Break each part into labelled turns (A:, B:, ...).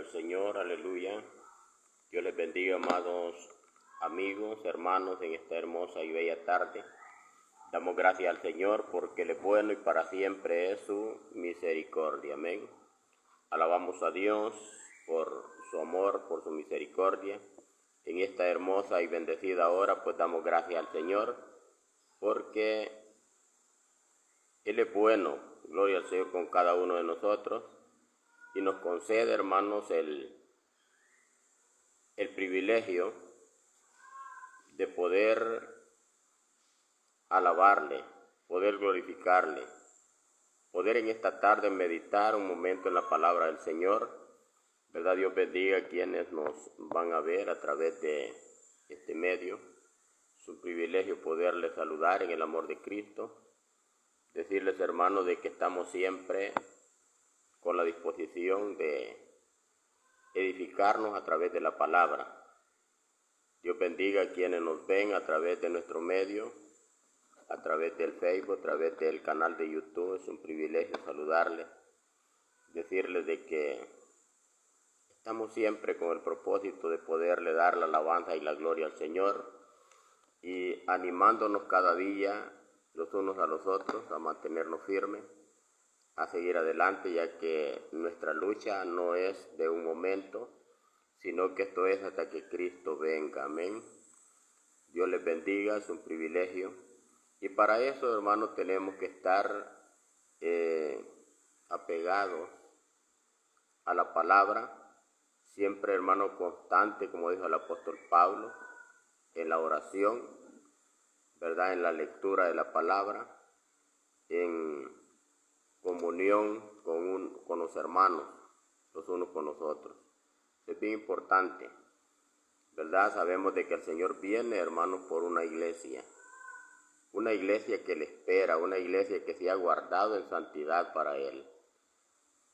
A: al Señor, aleluya. Dios les bendiga, amados amigos, hermanos, en esta hermosa y bella tarde. Damos gracias al Señor porque Él es bueno y para siempre es su misericordia. Amén. Alabamos a Dios por su amor, por su misericordia. En esta hermosa y bendecida hora, pues damos gracias al Señor porque Él es bueno. Gloria al Señor con cada uno de nosotros. Y nos concede, hermanos, el privilegio de poder alabarle, poder glorificarle, poder en esta tarde meditar un momento en la palabra del Señor. ¿Verdad? Dios bendiga a quienes nos van a ver a través de este medio. Es un privilegio poderles saludar en el amor de Cristo. Decirles, hermanos, de que estamos siempre con la disposición de edificarnos a través de la palabra. Dios bendiga a quienes nos ven a través de nuestro medio, a través del Facebook, a través del canal de YouTube. Es un privilegio saludarles, decirles de que estamos siempre con el propósito de poderle dar la alabanza y la gloria al Señor y animándonos cada día los unos a los otros a mantenernos firmes, a seguir adelante, ya que nuestra lucha no es de un momento, sino que esto es hasta que Cristo venga. Amén. Dios les bendiga, es un privilegio. Y para eso, hermanos, tenemos que estar apegados a la palabra, siempre, hermano, constante, como dijo el apóstol Pablo, en la oración, ¿verdad? En la lectura de la palabra, en comunión con los hermanos, los unos con los otros. Es bien importante, ¿verdad? Sabemos de que el Señor viene, hermanos, por una iglesia que le espera, una iglesia que se ha guardado en santidad para Él.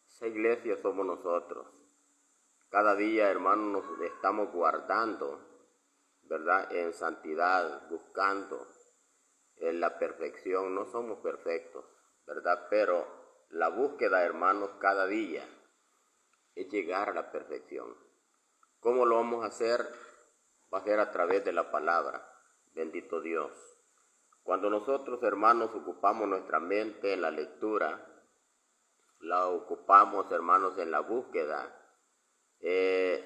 A: Esa iglesia somos nosotros. Cada día, hermanos, nos estamos guardando, ¿verdad? En santidad, buscando en la perfección. No somos perfectos, ¿verdad? Pero la búsqueda, hermanos, cada día es llegar a la perfección. ¿Cómo lo vamos a hacer? Va a ser a través de la palabra. Bendito Dios. Cuando nosotros, hermanos, ocupamos nuestra mente en la lectura, la ocupamos, hermanos, en la búsqueda,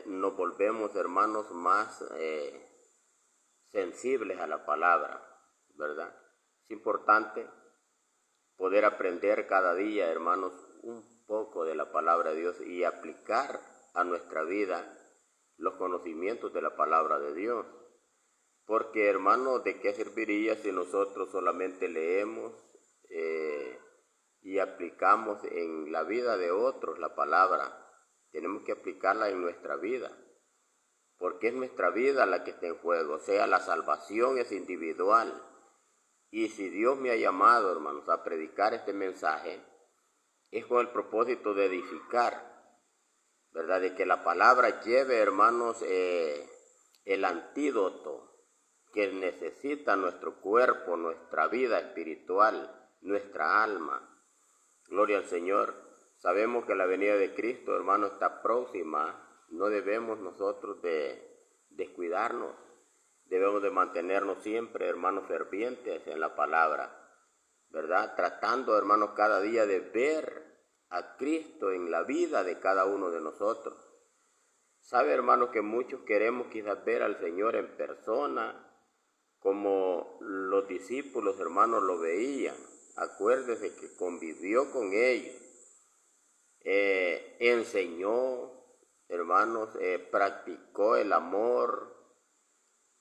A: nos volvemos, hermanos, más sensibles a la palabra, ¿verdad? Es importante poder aprender cada día, hermanos, un poco de la palabra de Dios y aplicar a nuestra vida los conocimientos de la palabra de Dios. Porque, hermanos, ¿de qué serviría si nosotros solamente leemos y aplicamos en la vida de otros la palabra? Tenemos que aplicarla en nuestra vida, porque es nuestra vida la que está en juego. O sea, la salvación es individual. Y si Dios me ha llamado, hermanos, a predicar este mensaje, es con el propósito de edificar, ¿verdad? De que la palabra lleve, hermanos, el antídoto que necesita nuestro cuerpo, nuestra vida espiritual, nuestra alma. Gloria al Señor. Sabemos que la venida de Cristo, hermanos, está próxima. No debemos nosotros de descuidarnos. Debemos de mantenernos siempre, hermanos, fervientes en la palabra, ¿verdad? Tratando, hermanos, cada día de ver a Cristo en la vida de cada uno de nosotros. Sabe, hermanos, que muchos queremos quizás ver al Señor en persona, como los discípulos, hermanos, lo veían. Acuérdese que convivió con ellos, enseñó, hermanos, practicó el amor,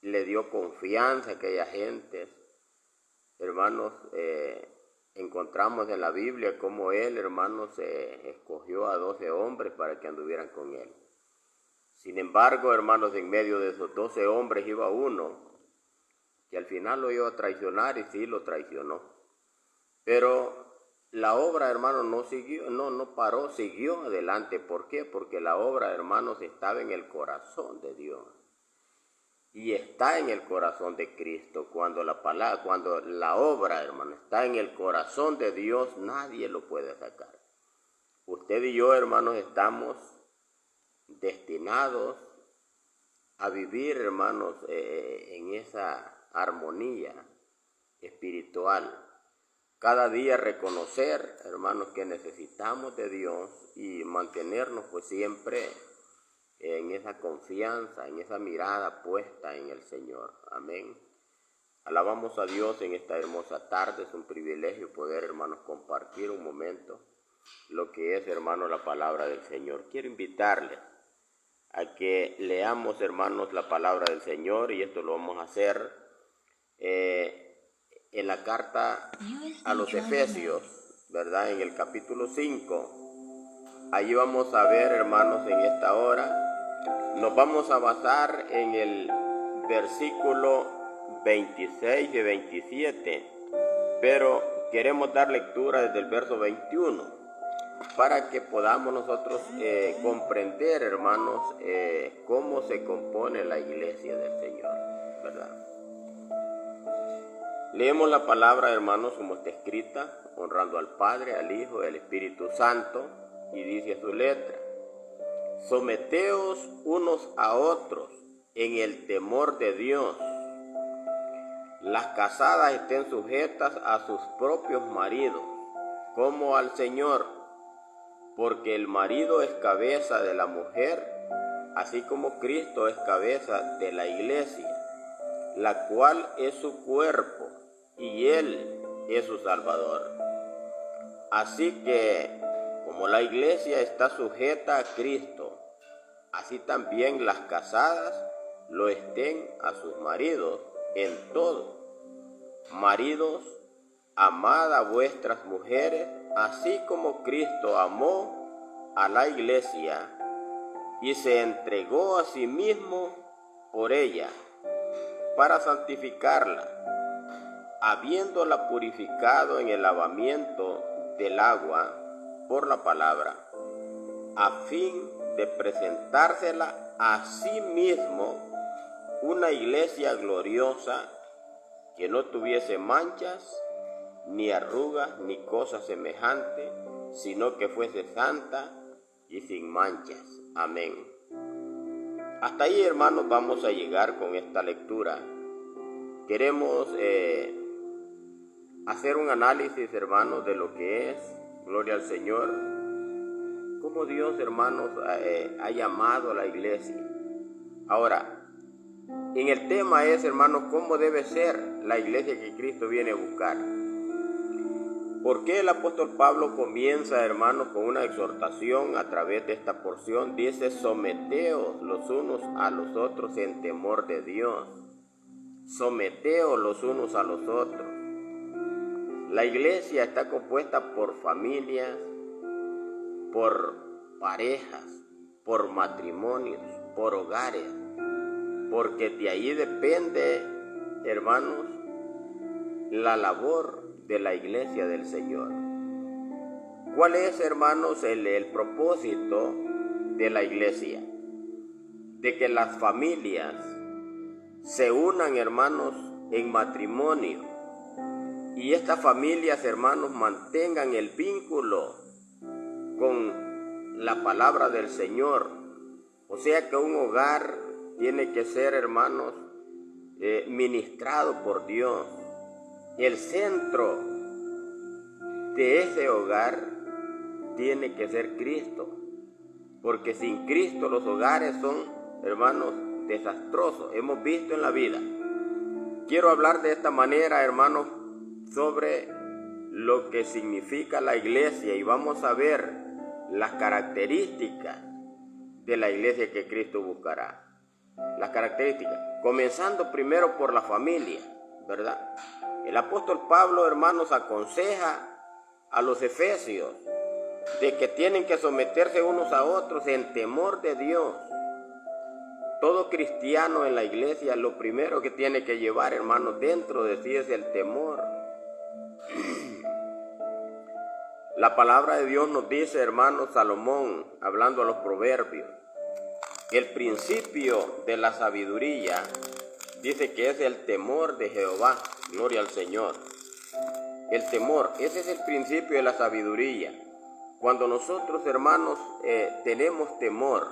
A: le dio confianza a aquella gente. Hermanos, encontramos en la Biblia cómo él, hermanos, escogió a 12 hombres para que anduvieran con él. Sin embargo, hermanos, en medio de esos 12 hombres iba uno que al final lo iba a traicionar, y sí lo traicionó. Pero la obra, hermanos, no paró, siguió adelante. ¿Por qué? Porque la obra, hermanos, estaba en el corazón de Dios. Y está en el corazón de Cristo. Cuando la obra, hermano, está en el corazón de Dios, nadie lo puede sacar. Usted y yo, hermanos, estamos destinados a vivir, hermanos, en esa armonía espiritual. Cada día reconocer, hermanos, que necesitamos de Dios y mantenernos pues siempre en esa confianza, en esa mirada puesta en el Señor. Amén. Alabamos a Dios en esta hermosa tarde. Es un privilegio poder, hermanos, compartir un momento lo que es, hermanos, la palabra del Señor. Quiero invitarles a que leamos, hermanos, la palabra del Señor, y esto lo vamos a hacer en la carta a los Efesios, ¿verdad? En el capítulo 5. Allí vamos a ver, hermanos, en esta hora, nos vamos a basar en el versículo 26 y 27, pero queremos dar lectura desde el verso 21 para que podamos nosotros comprender, hermanos, cómo se compone la iglesia del Señor, ¿verdad? Leemos la palabra, hermanos, como está escrita, honrando al Padre, al Hijo y al Espíritu Santo, y dice su letra: someteos unos a otros en el temor de Dios. Las casadas estén sujetas a sus propios maridos, como al Señor, porque el marido es cabeza de la mujer, así como Cristo es cabeza de la iglesia, la cual es su cuerpo, y Él es su Salvador. Así que, como la iglesia está sujeta a Cristo, así también las casadas lo estén a sus maridos en todo. Maridos, amad a vuestras mujeres, así como Cristo amó a la iglesia y se entregó a sí mismo por ella, para santificarla, habiéndola purificado en el lavamiento del agua por la palabra, a fin de presentársela a sí mismo una iglesia gloriosa, que no tuviese manchas, ni arrugas, ni cosa semejante, sino que fuese santa y sin manchas. Amén. Hasta ahí, hermanos, vamos a llegar con esta lectura. Queremos hacer un análisis, hermanos, de lo que es, gloria al Señor, cómo Dios, hermanos, ha llamado a la iglesia. Ahora, en el tema es, hermanos, cómo debe ser la iglesia que Cristo viene a buscar. ¿Por qué el apóstol Pablo comienza, hermanos, con una exhortación a través de esta porción? Dice: someteos los unos a los otros en temor de Dios. Someteos los unos a los otros. La iglesia está compuesta por familias, por parejas, por matrimonios, por hogares, porque de ahí depende, hermanos, la labor de la iglesia del Señor. ¿Cuál es, hermanos, el propósito de la iglesia? De que las familias se unan, hermanos, en matrimonio, y estas familias, hermanos, mantengan el vínculo con la palabra del Señor. O sea que un hogar tiene que ser, hermanos, ministrado por Dios. El centro de ese hogar tiene que ser Cristo, porque sin Cristo los hogares son, hermanos, desastrosos. Hemos visto en la vida. Quiero hablar de esta manera, hermanos, sobre lo que significa la iglesia, y vamos a ver las características de la iglesia que Cristo buscará. Las características, comenzando primero por la familia, ¿verdad? El apóstol Pablo, hermanos, aconseja a los efesios de que tienen que someterse unos a otros en temor de Dios. Todo cristiano en la iglesia, lo primero que tiene que llevar, hermanos, dentro de sí es el temor. La palabra de Dios nos dice, hermanos, Salomón, hablando a los proverbios, el principio de la sabiduría, dice que es el temor de Jehová. Gloria al Señor. El temor, ese es el principio de la sabiduría. Cuando nosotros, hermanos, tenemos temor,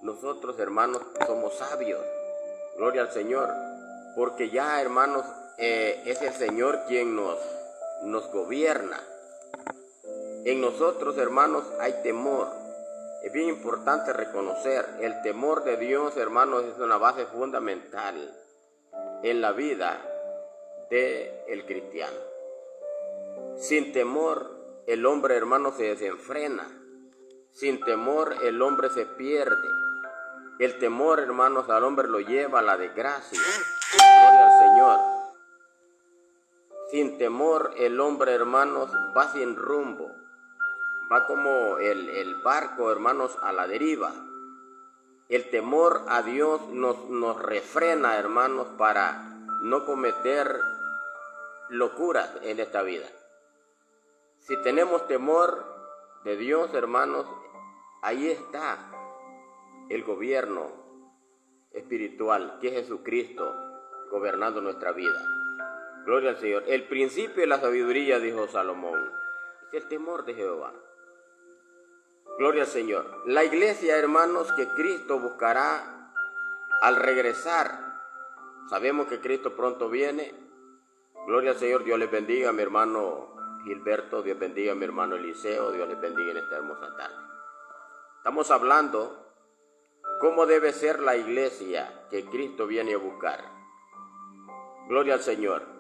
A: nosotros, hermanos, somos sabios. Gloria al Señor. Porque ya, hermanos, es el Señor quien nos gobierna. En nosotros, hermanos, hay temor. Es bien importante reconocer, el temor de Dios, hermanos, es una base fundamental en la vida del cristiano. Sin temor, el hombre, hermano, se desenfrena. Sin temor, el hombre se pierde. El temor, hermanos, al hombre lo lleva a la desgracia. Gloria al Señor. Sin temor, el hombre, hermanos, va sin rumbo. Va como el barco, hermanos, a la deriva. El temor a Dios nos refrena, hermanos, para no cometer locuras en esta vida. Si tenemos temor de Dios, hermanos, ahí está el gobierno espiritual, que es Jesucristo gobernando nuestra vida. Gloria al Señor. El principio de la sabiduría, dijo Salomón, es el temor de Jehová. Gloria al Señor. La iglesia, hermanos, que Cristo buscará al regresar. Sabemos que Cristo pronto viene. Gloria al Señor. Dios les bendiga a mi hermano Gilberto. Dios bendiga a mi hermano Eliseo. Dios les bendiga en esta hermosa tarde. Estamos hablando cómo debe ser la iglesia que Cristo viene a buscar. Gloria al Señor.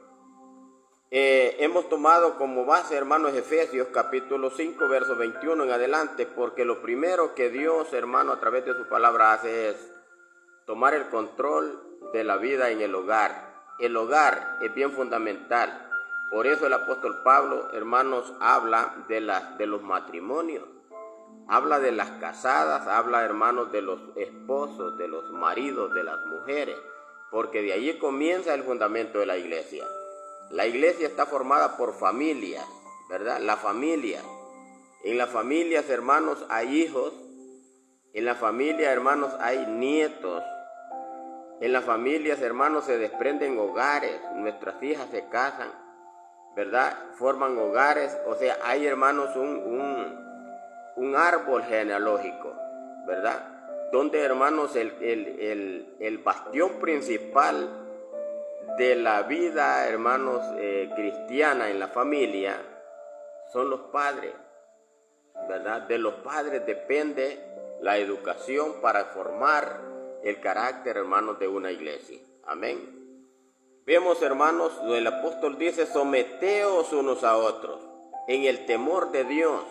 A: Hemos tomado como base, hermanos, Efesios capítulo 5, verso 21 en adelante, porque lo primero que Dios, hermano, a través de su palabra hace es tomar el control de la vida en el hogar. El hogar es bien fundamental. Por eso el apóstol Pablo, hermanos, habla de los matrimonios. Habla de las casadas, habla, hermanos, de los esposos, de los maridos, de las mujeres, porque de allí comienza el fundamento de la iglesia. La iglesia está formada por familias, ¿verdad? La familia. En las familias, hermanos, hay hijos. En la familia, hermanos, hay nietos. En las familias, hermanos, se desprenden hogares. Nuestras hijas se casan, ¿verdad? Forman hogares. O sea, hay, hermanos, un árbol genealógico, ¿verdad? Donde, hermanos, el bastión principal de la vida, hermanos, cristiana en la familia son los padres, ¿verdad? De los padres depende la educación para formar el carácter, hermanos, de una iglesia. Amén. Vemos, hermanos, el apóstol dice, someteos unos a otros en el temor de Dios.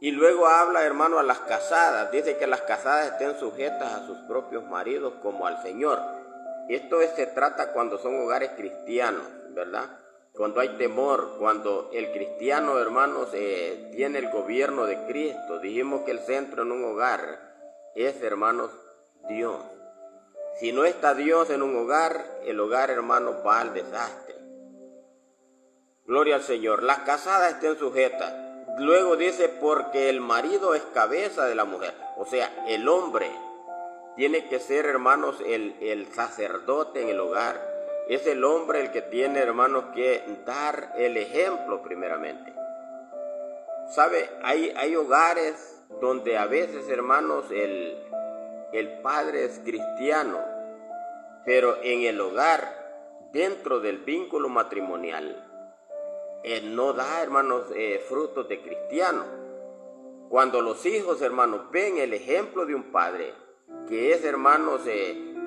A: Y luego habla, hermano, a las casadas. Dice que las casadas estén sujetas a sus propios maridos como al Señor. Esto se trata cuando son hogares cristianos, ¿verdad? Cuando hay temor, cuando el cristiano, hermanos, tiene el gobierno de Cristo. Dijimos que el centro en un hogar es, hermanos, Dios. Si no está Dios en un hogar, el hogar, hermanos, va al desastre. Gloria al Señor. Las casadas estén sujetas. Luego dice, porque el marido es cabeza de la mujer. O sea, el hombre tiene que ser, hermanos, el sacerdote en el hogar. Es el hombre el que tiene, hermanos, que dar el ejemplo primeramente. ¿Sabe? Hay hogares donde a veces, hermanos, el padre es cristiano, pero en el hogar, dentro del vínculo matrimonial, no da, hermanos, frutos de cristiano. Cuando los hijos, hermanos, ven el ejemplo de un padre que es, hermanos,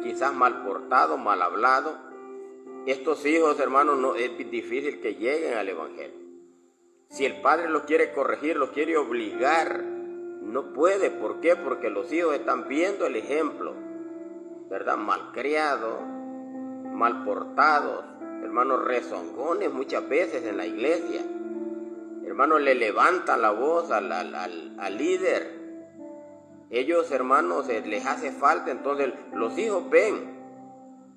A: quizás mal portado, mal hablado, estos hijos, hermanos, no es difícil que lleguen al evangelio. Si el padre los quiere corregir, los quiere obligar, no puede. ¿Por qué? Porque los hijos están viendo el ejemplo, ¿verdad? Malcriados, mal portados, hermanos, rezongones muchas veces en la iglesia. Hermanos, le levantan la voz al líder. Ellos, hermanos, les hace falta, entonces los hijos ven,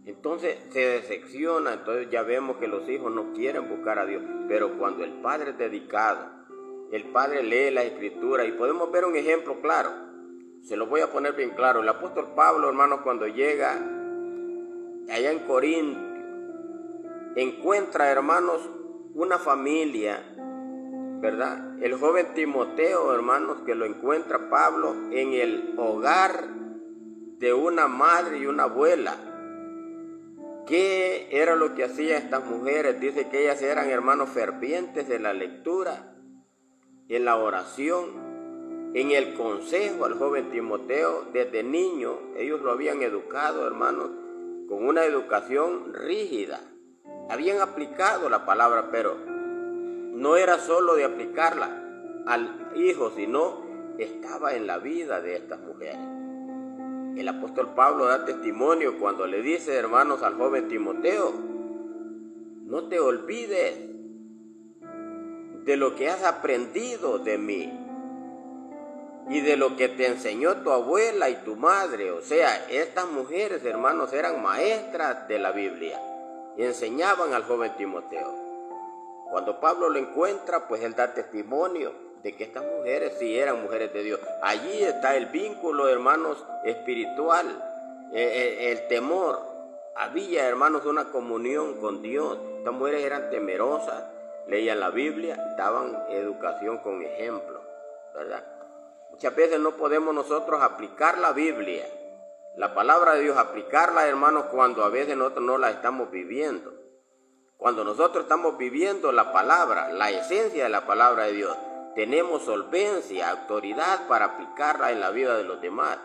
A: entonces se decepciona, entonces ya vemos que los hijos no quieren buscar a Dios. Pero cuando el padre es dedicado, el padre lee la escritura, y podemos ver un ejemplo claro, se lo voy a poner bien claro. El apóstol Pablo, hermanos, cuando llega allá en Corinto, encuentra, hermanos, una familia ¿verdad? El joven Timoteo, hermanos, que lo encuentra Pablo en el hogar de una madre y una abuela. ¿Qué era lo que hacían estas mujeres? Dice que ellas eran, hermanos, fervientes en la lectura, en la oración, en el consejo al joven Timoteo. Desde niño ellos lo habían educado, hermanos, con una educación rígida. Habían aplicado la palabra, pero no era solo de aplicarla al hijo, sino estaba en la vida de estas mujeres. El apóstol Pablo da testimonio cuando le dice, hermanos, al joven Timoteo: no te olvides de lo que has aprendido de mí y de lo que te enseñó tu abuela y tu madre. O sea, estas mujeres, hermanos, eran maestras de la Biblia y enseñaban al joven Timoteo. Cuando Pablo lo encuentra, pues él da testimonio de que estas mujeres sí eran mujeres de Dios. Allí está el vínculo, hermanos, espiritual, el temor. Había, hermanos, una comunión con Dios. Estas mujeres eran temerosas, leían la Biblia, daban educación con ejemplo, ¿verdad? Muchas veces no podemos nosotros aplicar la Biblia, la palabra de Dios, aplicarla, hermanos, cuando a veces nosotros no la estamos viviendo. Cuando nosotros estamos viviendo la palabra, la esencia de la palabra de Dios, tenemos solvencia, autoridad para aplicarla en la vida de los demás.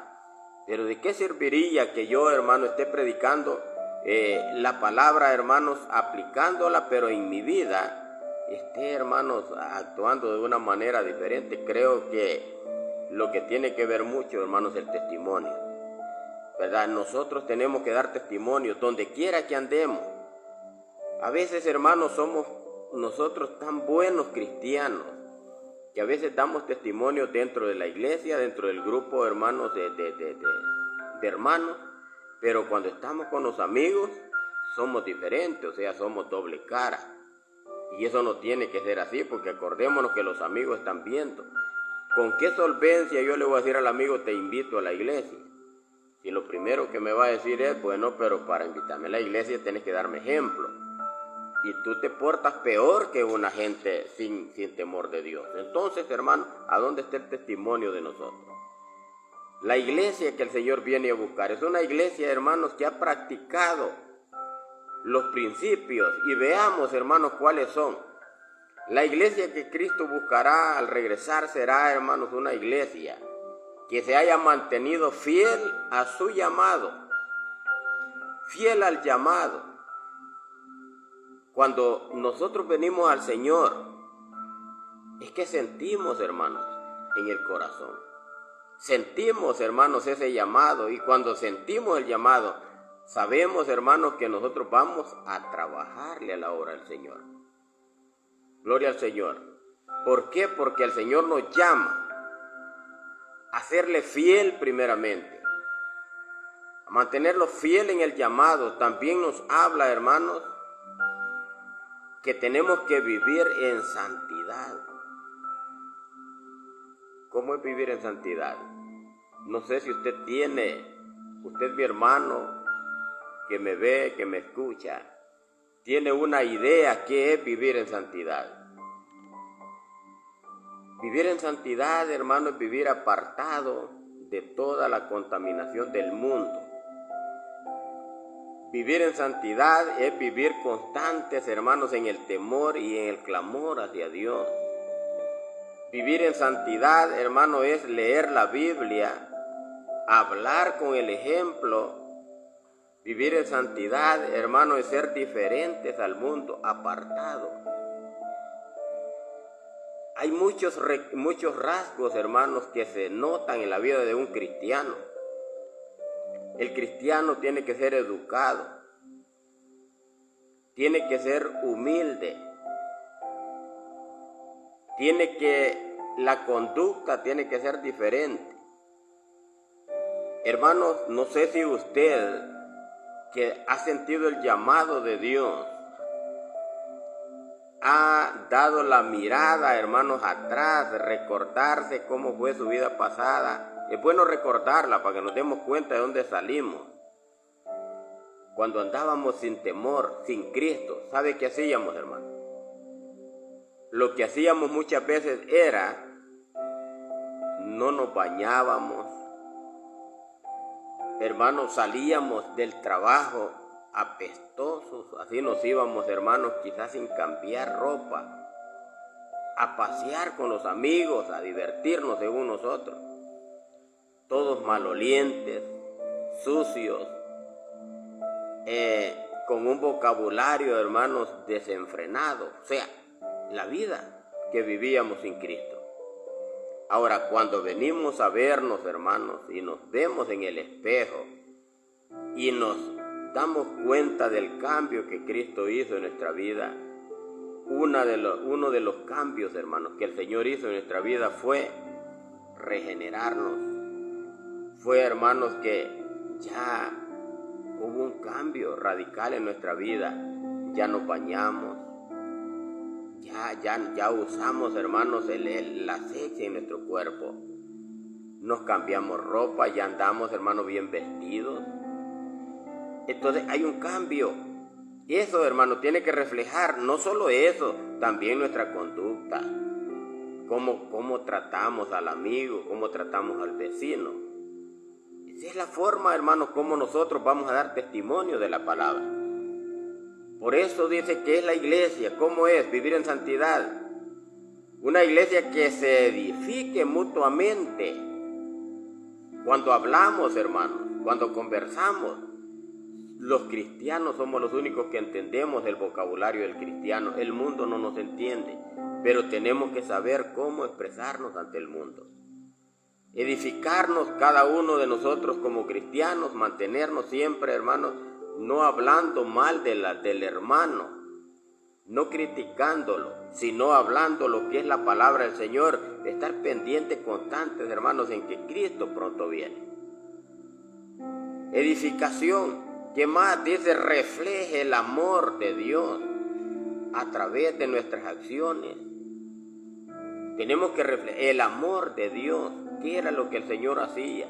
A: Pero ¿de qué serviría que yo, hermano, esté predicando la palabra, hermanos, aplicándola, pero en mi vida esté, hermanos, actuando de una manera diferente? Creo que lo que tiene que ver mucho, hermanos, es el testimonio, ¿verdad? Nosotros tenemos que dar testimonio donde quiera que andemos. A veces, hermanos, somos nosotros tan buenos cristianos que a veces damos testimonio dentro de la iglesia, dentro del grupo, hermanos, de hermanos, pero cuando estamos con los amigos somos diferentes, o sea, somos doble cara. Y eso no tiene que ser así, porque acordémonos que los amigos están viendo. ¿Con qué solvencia yo le voy a decir al amigo: te invito a la iglesia? Si lo primero que me va a decir es: bueno, pero para invitarme a la iglesia tienes que darme ejemplo. Y tú te portas peor que una gente sin temor de Dios. Entonces, hermano, ¿a dónde está el testimonio de nosotros? La iglesia que el Señor viene a buscar es una iglesia, hermanos, que ha practicado los principios. Y veamos, hermanos, cuáles son. La iglesia que Cristo buscará al regresar será, hermanos, una iglesia que se haya mantenido fiel a su llamado, fiel al llamado. Cuando nosotros venimos al Señor, es que sentimos, hermanos, en el corazón. Sentimos, hermanos, ese llamado. Y cuando sentimos el llamado, sabemos, hermanos, que nosotros vamos a trabajarle a la obra del Señor. Gloria al Señor. ¿Por qué? Porque el Señor nos llama a serle fiel primeramente, a mantenerlo fiel en el llamado. También nos habla, hermanos, que tenemos que vivir en santidad. ¿Cómo es vivir en santidad? No sé si usted mi hermano que me ve, que me escucha, tiene una idea qué es vivir en santidad. Vivir en santidad, hermano, es vivir apartado de toda la contaminación del mundo. Vivir en santidad es vivir constantes, hermanos, en el temor y en el clamor hacia Dios. Vivir en santidad, hermano, es leer la Biblia, hablar con el ejemplo. Vivir en santidad, hermano, es ser diferentes al mundo, apartados. Hay muchos rasgos, hermanos, que se notan en la vida de un cristiano. El cristiano tiene que ser educado, tiene que ser humilde, la conducta tiene que ser diferente. Hermanos, no sé si usted, que ha sentido el llamado de Dios, ha dado la mirada, hermanos, atrás, recordarse cómo fue su vida pasada. Es bueno recordarla para que nos demos cuenta de dónde salimos. Cuando andábamos sin temor, sin Cristo, ¿sabe qué hacíamos, hermano? lo que hacíamos muchas veces era, no nos bañábamos, hermanos, salíamos del trabajo apestosos, así nos íbamos, hermanos, quizás sin cambiar ropa, a pasear con los amigos, a divertirnos según nosotros, todos malolientes, sucios, con un vocabulario, hermanos, desenfrenado, o sea, la vida que vivíamos sin Cristo. Ahora, cuando venimos a vernos, hermanos, y nos vemos en el espejo y nos damos cuenta del cambio que Cristo hizo en nuestra vida, uno de los cambios, hermanos, que el Señor hizo en nuestra vida fue regenerarnos. Fue, hermanos, que ya hubo un cambio radical en nuestra vida. Ya nos bañamos, ya usamos, hermanos, la aceite en nuestro cuerpo. Nos cambiamos ropa, ya andamos, hermanos, bien vestidos. Entonces hay un cambio. Eso, hermanos, tiene que reflejar no solo eso, también nuestra conducta. Cómo tratamos al amigo, cómo tratamos al vecino. Esa es la forma, hermanos, como nosotros vamos a dar testimonio de la palabra. Por eso dice que es la iglesia. ¿Cómo es vivir en santidad? Una iglesia que se edifique mutuamente. Cuando hablamos, hermanos, cuando conversamos, los cristianos somos los únicos que entendemos el vocabulario del cristiano. El mundo no nos entiende, pero tenemos que saber cómo expresarnos ante el mundo. Edificarnos cada uno de nosotros como cristianos, mantenernos siempre, hermanos, no hablando mal del hermano, no criticándolo, sino hablando lo que es la palabra del Señor, estar pendientes constantes, hermanos, en que Cristo pronto viene. Edificación, ¿qué más? Dice, refleje el amor de Dios a través de nuestras acciones. Tenemos que reflejar el amor de Dios. ¿Qué era lo que el Señor hacía?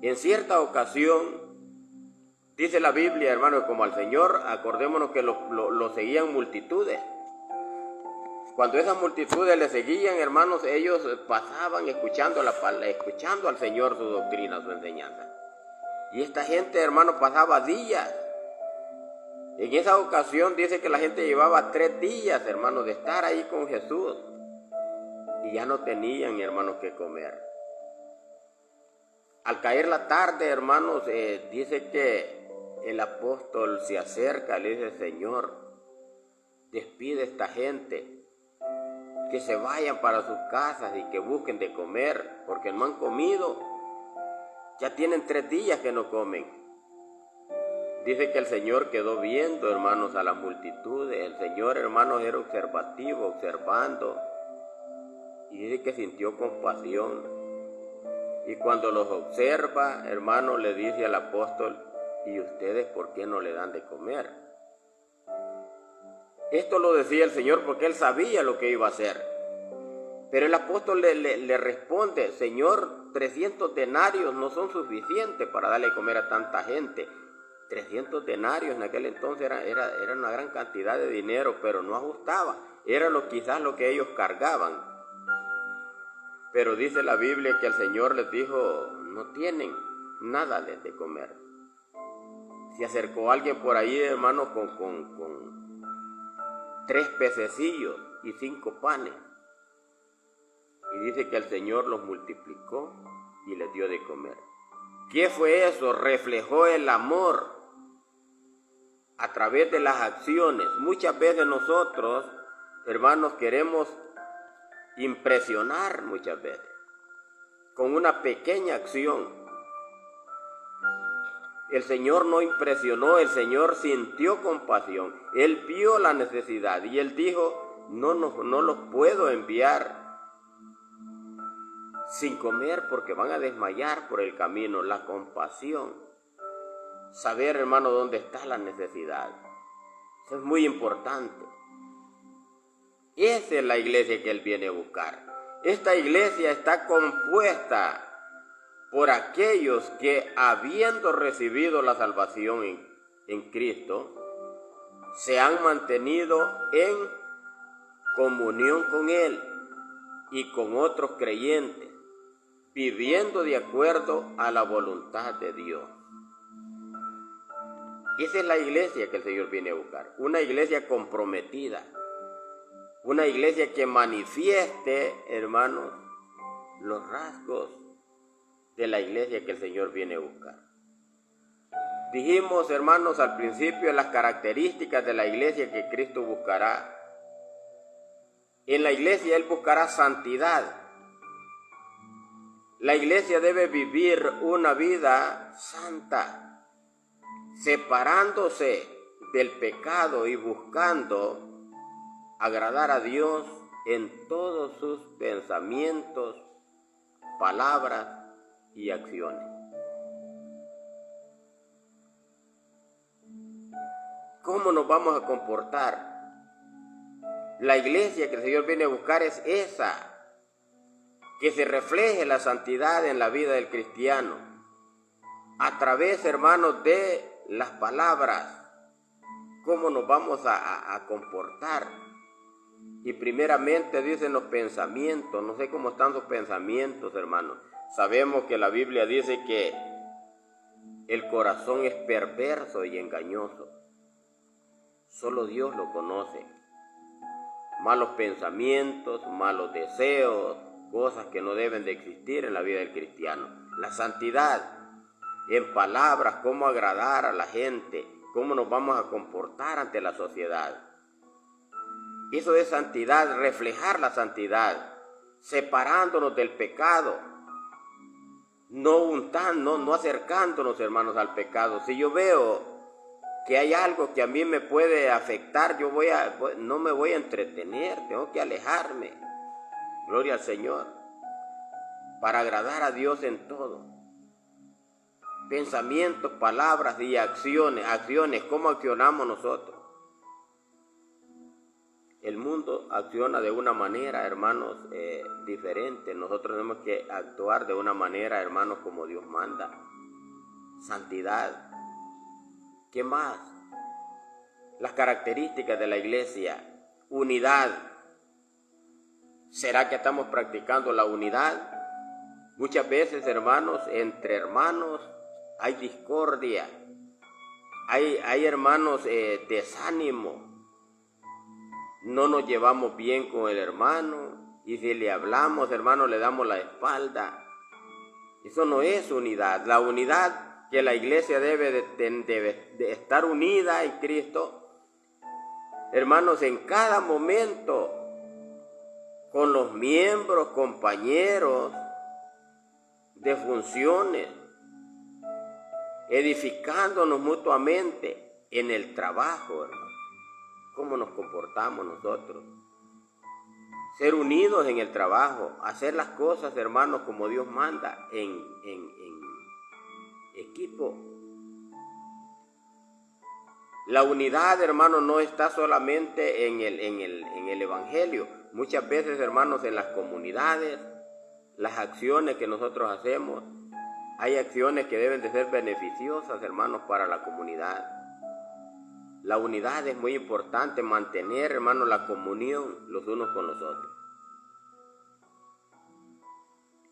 A: En cierta ocasión, dice la Biblia, hermanos, como al Señor, acordémonos que lo seguían multitudes. Cuando esas multitudes le seguían, hermanos, ellos pasaban escuchando al Señor su doctrina, su enseñanza. Y esta gente, hermanos, pasaba días. En esa ocasión dice que la gente llevaba 3 días, hermanos, de estar ahí con Jesús. Y ya no tenían, hermanos, que comer. Al caer la tarde, hermanos, dice que el apóstol se acerca, le dice, Señor, despide a esta gente, que se vayan para sus casas y que busquen de comer, porque no han comido. Ya tienen 3 días que no comen. Dice que el Señor quedó viendo, hermanos, a las multitudes. El Señor, hermanos, era observativo, observando. Y dice que sintió compasión. Y cuando los observa, hermano, le dice al apóstol, ¿y ustedes por qué no le dan de comer? Esto lo decía el Señor porque Él sabía lo que iba a hacer. Pero el apóstol le responde, Señor, 300 denarios no son suficientes para darle de comer a tanta gente. 300 denarios en aquel entonces era una gran cantidad de dinero, pero no ajustaba. Era quizás lo que ellos cargaban. Pero dice la Biblia que el Señor les dijo, no tienen nada de comer. Se acercó alguien por ahí, hermano, con 3 pececillos y 5 panes. Y dice que el Señor los multiplicó y les dio de comer. ¿Qué fue eso? Reflejó el amor a través de las acciones. Muchas veces nosotros, hermanos, queremos impresionar muchas veces con una pequeña acción. El Señor no impresionó, el Señor sintió compasión. Él vio la necesidad y Él dijo, no los puedo enviar sin comer porque van a desmayar por el camino. La compasión. Saber, hermano, dónde está la necesidad. Eso es muy importante. Esa es la iglesia que Él viene a buscar. Esta iglesia está compuesta por aquellos que, habiendo recibido la salvación en Cristo, se han mantenido en comunión con Él y con otros creyentes, viviendo de acuerdo a la voluntad de Dios. Esa es la iglesia que el Señor viene a buscar, una iglesia comprometida, una iglesia que manifieste, hermanos, los rasgos de la iglesia que el Señor viene a buscar. Dijimos, hermanos, al principio las características de la iglesia que Cristo buscará. En la iglesia Él buscará santidad. La iglesia debe vivir una vida santa, separándose del pecado y buscando agradar a Dios en todos sus pensamientos, palabras y acciones. ¿Cómo nos vamos a comportar? La iglesia que el Señor viene a buscar es esa, que se refleje la santidad en la vida del cristiano, a través, hermanos, de las palabras. ¿Cómo nos vamos a comportar? Y primeramente dicen los pensamientos. No sé cómo están sus pensamientos, hermanos. Sabemos que la Biblia dice que el corazón es perverso y engañoso. Solo Dios lo conoce. Malos pensamientos, malos deseos, cosas que no deben de existir en la vida del cristiano. La santidad en palabras, cómo agradar a la gente, cómo nos vamos a comportar ante la sociedad. Eso es santidad, reflejar la santidad, separándonos del pecado, no acercándonos, hermanos, al pecado. Si yo veo que hay algo que a mí me puede afectar, no me voy a entretener, tengo que alejarme. Gloria al Señor, para agradar a Dios en todo. Pensamientos, palabras y acciones, ¿cómo accionamos nosotros? El mundo acciona de una manera, hermanos, diferente. Nosotros tenemos que actuar de una manera, hermanos, como Dios manda. Santidad. ¿Qué más? Las características de la iglesia. Unidad. ¿Será que estamos practicando la unidad? Muchas veces, hermanos, entre hermanos hay discordia. Hay hermanos, desánimo. No nos llevamos bien con el hermano. Y si le hablamos, hermano, le damos la espalda. Eso no es unidad. La unidad que la iglesia debe de estar unida en Cristo, hermanos, en cada momento, con los miembros, compañeros de funciones, edificándonos mutuamente en el trabajo, hermano. ¿Cómo nos comportamos nosotros? Ser unidos en el trabajo, hacer las cosas, hermanos, como Dios manda, en equipo. La unidad, hermanos, no está solamente en el Evangelio. Muchas veces, hermanos, en las comunidades, las acciones que nosotros hacemos, hay acciones que deben de ser beneficiosas, hermanos, para la comunidad. La unidad es muy importante, mantener, hermanos, la comunión los unos con los otros.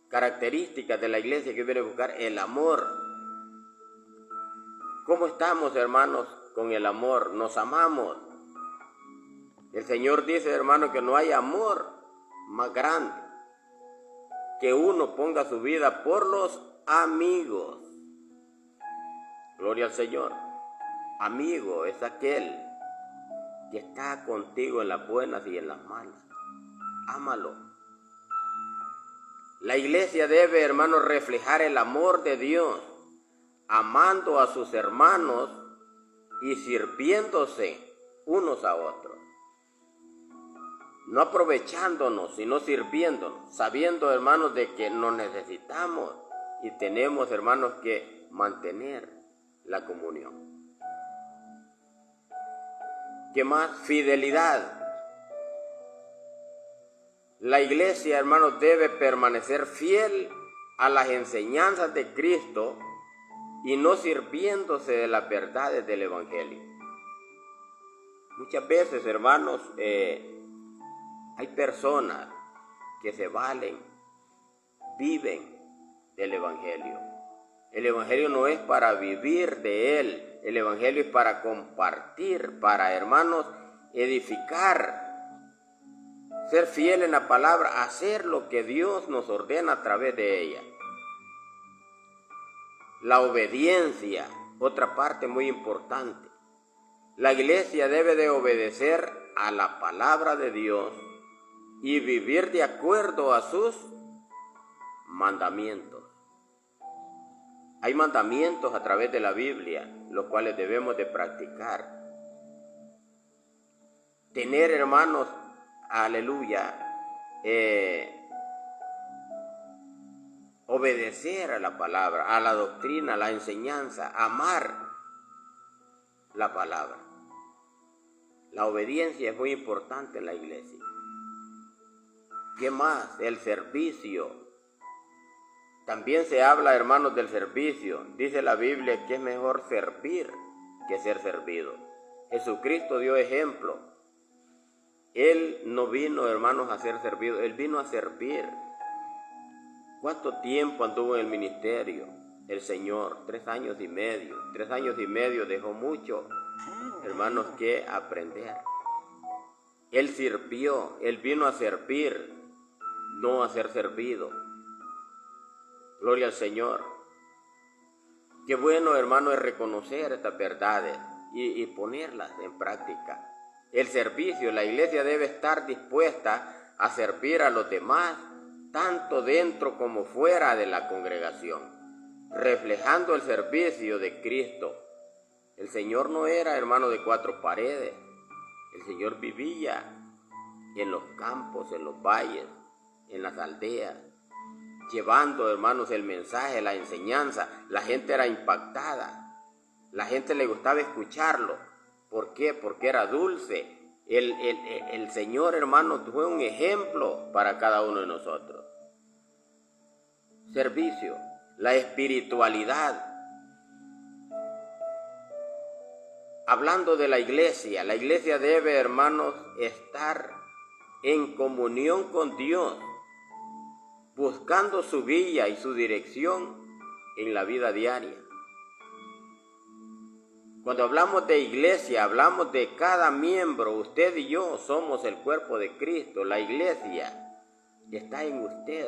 A: Características de la iglesia que viene a buscar el amor. ¿Cómo estamos, hermanos, con el amor? ¿Nos amamos? El Señor dice, hermano, que no hay amor más grande que uno ponga su vida por los amigos. Gloria al Señor. Amigo es aquel que está contigo en las buenas y en las malas. Ámalo. La iglesia debe, hermanos, reflejar el amor de Dios, amando a sus hermanos y sirviéndose unos a otros. No aprovechándonos, sino sirviéndonos, sabiendo, hermanos, de que nos necesitamos y tenemos, hermanos, que mantener la comunión. ¿Qué más? Fidelidad. La iglesia, hermanos, debe permanecer fiel a las enseñanzas de Cristo y no sirviéndose de las verdades del Evangelio. Muchas veces, hermanos, Hay personas que se valen, viven del Evangelio. El Evangelio no es para vivir de él, el Evangelio es para compartir, para, hermanos, edificar, ser fiel en la palabra, hacer lo que Dios nos ordena a través de ella. La obediencia, otra parte muy importante. La iglesia debe de obedecer a la palabra de Dios y vivir de acuerdo a sus mandamientos. Hay mandamientos a través de la Biblia, los cuales debemos de practicar. Tener, hermanos, aleluya, obedecer a la palabra, a la doctrina, a la enseñanza, amar la palabra. La obediencia es muy importante en la iglesia. ¿Qué más? El servicio. También se habla, hermanos, del servicio. Dice la Biblia que es mejor servir que ser servido. Jesucristo dio ejemplo. Él no vino, hermanos, a ser servido. Él vino a servir. ¿Cuánto tiempo anduvo en el ministerio el Señor? 3 años y medio. 3 años y medio dejó mucho, hermanos, que aprender. Él sirvió. Él vino a servir, no a ser servido. Gloria al Señor. Qué bueno, hermano, es reconocer estas verdades y ponerlas en práctica. El servicio, la iglesia debe estar dispuesta a servir a los demás, tanto dentro como fuera de la congregación, reflejando el servicio de Cristo. El Señor no era, hermano, de 4 paredes. El Señor vivía en los campos, en los valles, en las aldeas, llevando, hermanos, el mensaje, la enseñanza. La gente era impactada. La gente le gustaba escucharlo. ¿Por qué? Porque era dulce. El Señor, hermanos, fue un ejemplo para cada uno de nosotros. Servicio, la espiritualidad. Hablando de la iglesia debe, hermanos, estar en comunión con Dios, buscando su guía y su dirección en la vida diaria. Cuando hablamos de iglesia, hablamos de cada miembro. Usted y yo somos el cuerpo de Cristo. La iglesia está en usted.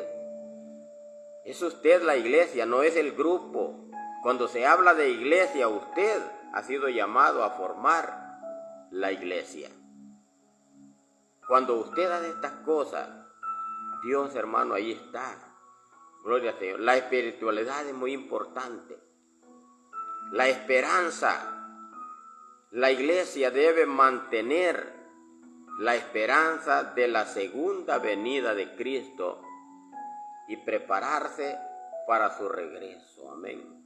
A: Es usted la iglesia, no es el grupo. Cuando se habla de iglesia, usted ha sido llamado a formar la iglesia. Cuando usted hace estas cosas, Dios, hermano, ahí está. Gloria al Señor. La espiritualidad es muy importante. La esperanza. La iglesia debe mantener la esperanza de la segunda venida de Cristo y prepararse para su regreso. Amén.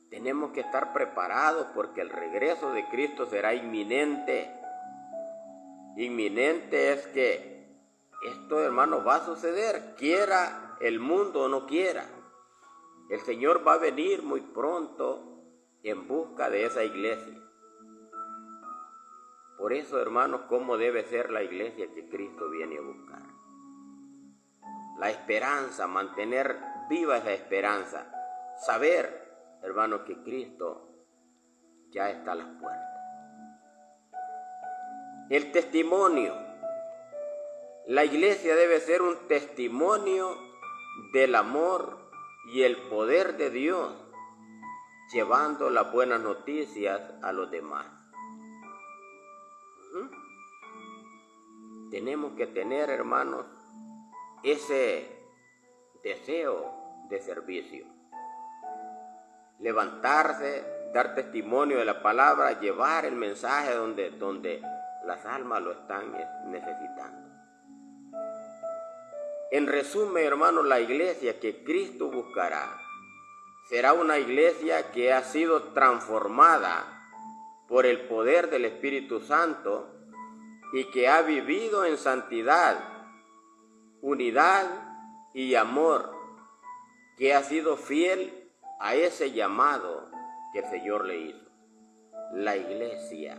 A: Tenemos que estar preparados porque el regreso de Cristo será inminente. Inminente es que esto, hermano, va a suceder, quiera el mundo o no quiera. El Señor va a venir muy pronto en busca de esa iglesia. Por eso, hermanos, ¿cómo debe ser la iglesia que Cristo viene a buscar? La esperanza, mantener viva esa esperanza. Saber, hermanos, que Cristo ya está a las puertas. El testimonio. La iglesia debe ser un testimonio del amor y el poder de Dios, llevando las buenas noticias a los demás. Tenemos que tener, hermanos, ese deseo de servicio. Levantarse, dar testimonio de la palabra, llevar el mensaje donde las almas lo están necesitando. En resumen, hermanos, la iglesia que Cristo buscará será una iglesia que ha sido transformada por el poder del Espíritu Santo y que ha vivido en santidad, unidad y amor, que ha sido fiel a ese llamado que el Señor le hizo. La iglesia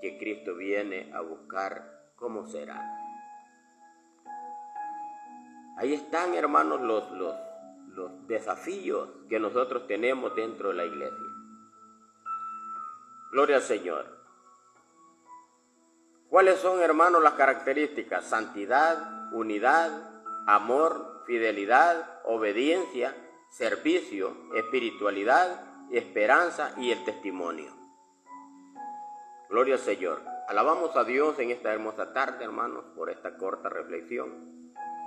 A: que Cristo viene a buscar, ¿cómo será? Ahí están, hermanos, los desafíos que nosotros tenemos dentro de la iglesia. Gloria al Señor. ¿Cuáles son, hermanos, las características? Santidad, unidad, amor, fidelidad, obediencia, servicio, espiritualidad, esperanza y el testimonio. Gloria al Señor. Alabamos a Dios en esta hermosa tarde, hermanos, por esta corta reflexión.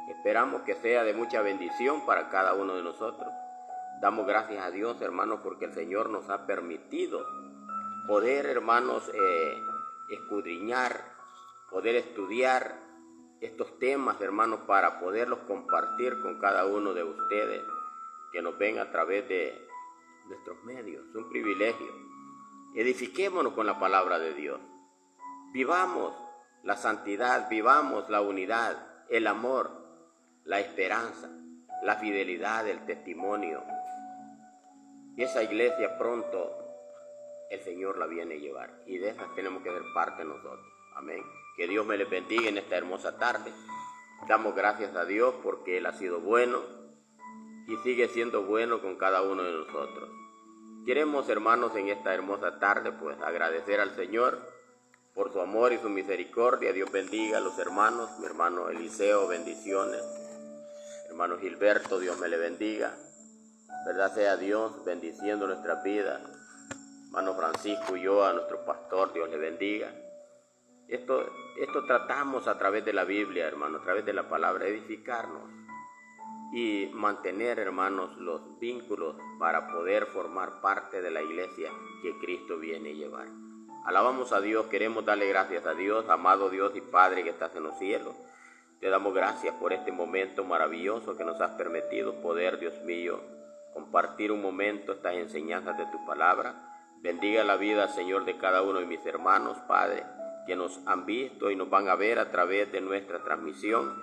A: Esperamos que sea de mucha bendición para cada uno de nosotros. Damos gracias a Dios, hermanos, porque el Señor nos ha permitido poder, hermanos, escudriñar, poder estudiar estos temas, hermanos, para poderlos compartir con cada uno de ustedes que nos ven a través de nuestros medios. Es un privilegio. Edifiquémonos con la palabra de Dios. Vivamos la santidad, vivamos la unidad, el amor, la esperanza, la fidelidad, el testimonio. Y esa iglesia pronto el Señor la viene a llevar. Y de esas tenemos que ser parte nosotros. Amén. Que Dios me les bendiga en esta hermosa tarde. Damos gracias a Dios porque Él ha sido bueno y sigue siendo bueno con cada uno de nosotros. Queremos, hermanos, en esta hermosa tarde, pues agradecer al Señor por su amor y su misericordia. Dios bendiga a los hermanos. Mi hermano Eliseo, bendiciones. Hermano Gilberto, Dios me le bendiga. Verdad sea Dios bendiciendo nuestras vidas. Hermano Francisco y yo, a nuestro pastor, Dios le bendiga. Esto tratamos a través de la Biblia, hermano, a través de la palabra, edificarnos y mantener, hermanos, los vínculos para poder formar parte de la iglesia que Cristo viene a llevar. Alabamos a Dios, queremos darle gracias a Dios, amado Dios y Padre que estás en los cielos. Te damos gracias por este momento maravilloso que nos has permitido poder, Dios mío, compartir un momento estas enseñanzas de tu palabra. Bendiga la vida, Señor, de cada uno de mis hermanos, Padre, que nos han visto y nos van a ver a través de nuestra transmisión.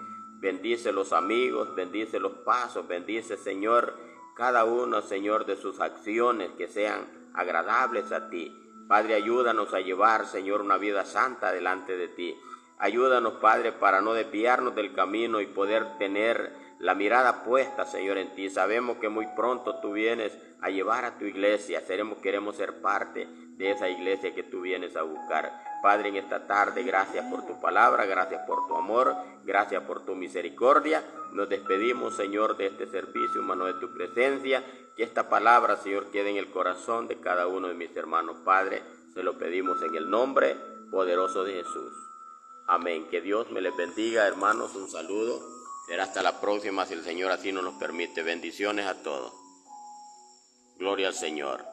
A: Bendice los amigos, bendice los pasos, bendice, Señor, cada uno, Señor, de sus acciones que sean agradables a ti. Padre, ayúdanos a llevar, Señor, una vida santa delante de ti. Ayúdanos, Padre, para no desviarnos del camino y poder tener la mirada puesta, Señor, en ti. Sabemos que muy pronto tú vienes a llevar a tu iglesia. Queremos ser parte de esa iglesia que tú vienes a buscar. Padre, en esta tarde, gracias por tu palabra, gracias por tu amor, gracias por tu misericordia. Nos despedimos, Señor, de este servicio, humano de tu presencia. Que esta palabra, Señor, quede en el corazón de cada uno de mis hermanos, Padre. Se lo pedimos en el nombre poderoso de Jesús. Amén. Que Dios me les bendiga, hermanos. Un saludo. Será hasta la próxima, si el Señor así nos lo permite. Bendiciones a todos. Gloria al Señor.